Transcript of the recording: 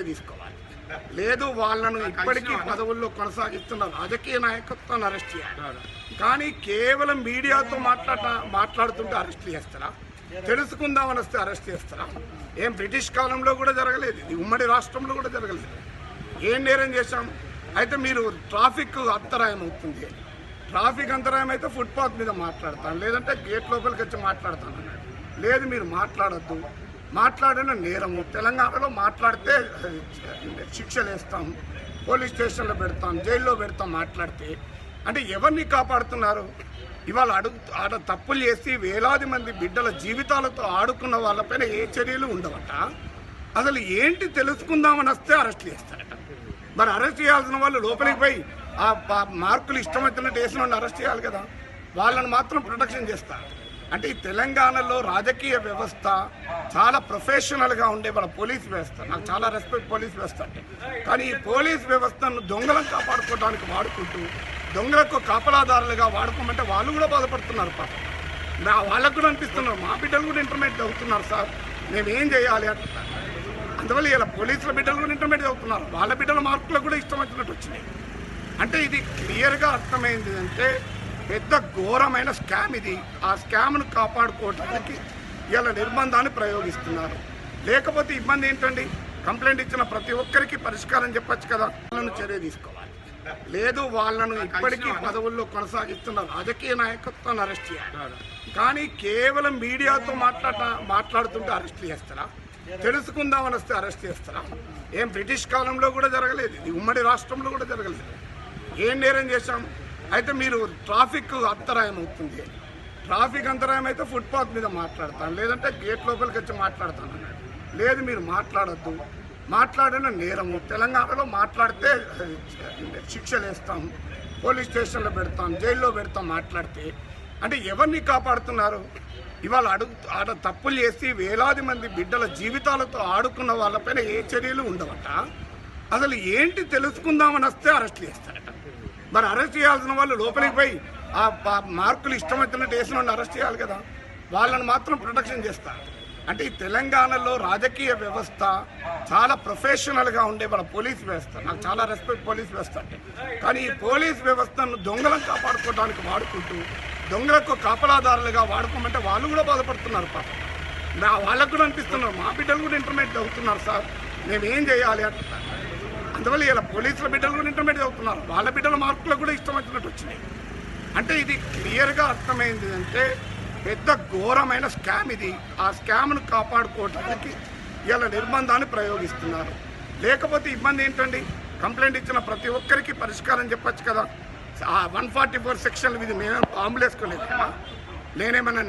తీసుకోవాలి. లేదు వాళ్ళను ఇప్పటికీ పదవుల్లో కొనసాగిస్తున్న రాజకీయ నాయకత్వాన్ని అరెస్ట్ చేయాలి. కానీ కేవలం మీడియాతో మాట్లాడుతుంటే అరెస్ట్ చేస్తారా? తెలుసుకుందామని వస్తే అరెస్ట్ చేస్తారా? ఏం బ్రిటిష్ కాలంలో కూడా జరగలేదు, ఇది ఉమ్మడి రాష్ట్రంలో కూడా జరగలేదు. ఏం నేరం చేశాం? అయితే మీరు ట్రాఫిక్ అంతరాయం అవుతుంది, ట్రాఫిక్ అంతరాయం అయితే ఫుట్పాత్ మీద మాట్లాడతాను, లేదంటే గేట్ లోపలికి వచ్చి మాట్లాడతాను అన్నాడు. లేదు మీరు మాట్లాడద్దు, మాట్లాడిన నేరము. తెలంగాణలో మాట్లాడితే శిక్షలు వేస్తాం, పోలీస్ స్టేషన్లో పెడతాం, జైల్లో పెడతాం మాట్లాడితే. అంటే ఎవరిని కాపాడుతున్నారు? ఇవాళ ఆడ తప్పులు చేసి వేలాది మంది బిడ్డల జీవితాలతో ఆడుకున్న వాళ్ళపైన ఏ చర్యలు ఉండవట. అసలు ఏంటి తెలుసుకుందామని వస్తే అరెస్ట్ చేస్తారట. మరి అరెస్ట్ చేయాల్సిన వాళ్ళు లోపలికి పోయి ఆ మార్కులు ఇష్టం వచ్చినట్టు వేసిన వాళ్ళని అరెస్ట్ చేయాలి కదా, వాళ్ళని మాత్రం ప్రొటెక్షన్ చేస్తారు. అంటే ఈ తెలంగాణలో రాజకీయ వ్యవస్థ చాలా ప్రొఫెషనల్గా ఉండే వాళ్ళ పోలీస్ వ్యవస్థ, నాకు చాలా రెస్పెక్ట్ పోలీస్ వ్యవస్థ అంటే. కానీ ఈ పోలీస్ వ్యవస్థను దొంగలను కాపాడుకోవడానికి వాడుకుంటూ దొంగలకు కాపలాదారులుగా వాడుకోమంటే వాళ్ళు కూడా బాధపడుతున్నారు. పాపం వాళ్ళకు కూడా అనిపిస్తున్నారు, మా బిడ్డలు కూడా ఇంటర్మీడియట్ చదువుతున్నారు సార్, మేమేం చేయాలి అంటున్నారు. అందువల్ల ఇలా పోలీసుల బిడ్డలు కూడా ఇంటర్మీడియట్ చదువుతున్నారు, వాళ్ళ బిడ్డల మార్కులకు కూడా ఇష్టం వచ్చినట్టు వచ్చినాయి. అంటే ఇది క్లియర్గా అర్థమైంది అంటే పెద్ద ఘోరమైన స్కామ్ ఇది. ఆ స్కామ్ను కాపాడుకోవడానికి ఇలా నిర్బంధాన్ని ప్రయోగిస్తున్నారు. లేకపోతే ఇబ్బంది ఏంటండి? కంప్లైంట్ ఇచ్చిన ప్రతి ఒక్కరికి పరిష్కారం చెప్పచ్చు కదా. వాళ్ళను చర్య తీసుకోవాలి. లేదు వాళ్ళను ఇప్పటికీ పదవుల్లో కొనసాగిస్తున్న రాజకీయ నాయకత్వాన్ని అరెస్ట్ చేయాలి. కానీ కేవలం మీడియాతో మాట్లాడుతుంటే అరెస్ట్ చేస్తారా? తెలుసుకుందామని వస్తే అరెస్ట్ చేస్తారా? ఏం బ్రిటిష్ కాలంలో కూడా జరగలేదు, ఇది ఉమ్మడి రాష్ట్రంలో కూడా జరగలేదు. ఏం నేరం చేశాం? అయితే మీరు ట్రాఫిక్ అంతరాయం అవుతుంది, ట్రాఫిక్ అంతరాయం అయితే ఫుట్పాత్ మీద మాట్లాడతాను, లేదంటే గేట్ లోపలికి వచ్చి మాట్లాడతాను అన్నాడు. లేదు మీరు మాట్లాడద్దు, మాట్లాడిన నేరము. తెలంగాణలో మాట్లాడితే శిక్షలు వేస్తాం, పోలీస్ స్టేషన్లో పెడతాం, జైల్లో పెడతాం మాట్లాడితే. అంటే ఎవరిని కాపాడుతున్నారు? ఇవాళ ఆడ తప్పులు చేసి వేలాది మంది బిడ్డల జీవితాలతో ఆడుకున్న వాళ్ళపైన ఏ చర్యలు ఉండవట. అసలు ఏంటి తెలుసుకుందామని వస్తే అరెస్ట్ చేస్తారట. మరి అరెస్ట్ చేయాల్సిన వాళ్ళు లోపలికి పోయి ఆ మార్కులు ఇష్టం వచ్చినట్టు వేసిన వాళ్ళని అరెస్ట్ చేయాలి కదా, వాళ్ళని మాత్రం ప్రొటెక్షన్ చేస్తారు. అంటే ఈ తెలంగాణలో రాజకీయ వ్యవస్థ చాలా ప్రొఫెషనల్గా ఉండే వాళ్ళ పోలీస్ వ్యవస్థ, నాకు చాలా రెస్పెక్ట్ పోలీస్ వ్యవస్థ అంటే. కానీ ఈ పోలీస్ వ్యవస్థను దొంగలను కాపాడుకోవడానికి వాడుకుంటూ దొంగలకు కాపలాదారులుగా వాడుకోమంటే వాళ్ళు కూడా బాధపడుతున్నారు. పాపం వాళ్ళకు కూడా అనిపిస్తున్నారు, మా బిడ్డలు కూడా ఇంటర్మీడియట్ చదువుతున్నారు సార్, మేమేం చేయాలి అంటున్నారు. అందువల్ల ఇలా పోలీసుల బిడ్డలు కూడా ఇంటర్మీడియట్ చదువుతున్నారు, వాళ్ళ బిడ్డల మార్కులకు కూడా ఇష్టం వచ్చినట్టు వచ్చినాయి. అంటే ఇది క్లియర్గా అర్థమైంది అంటే పెద్ద ఘోరమైన స్కామ్ ఇది. ఆ స్కామ్ను కాపాడుకోవడానికి ఇలా నిర్బంధాన్ని ప్రయోగిస్తున్నారు. లేకపోతే ఇబ్బంది ఏంటండి? కంప్లైంట్ ఇచ్చిన ప్రతి ఒక్కరికి పరిష్కారం చెప్పచ్చు కదా. 144 సెక్షన్లు ఇది మేమేం బాంబులు వేసుకోలేదు, నేనేమన్నా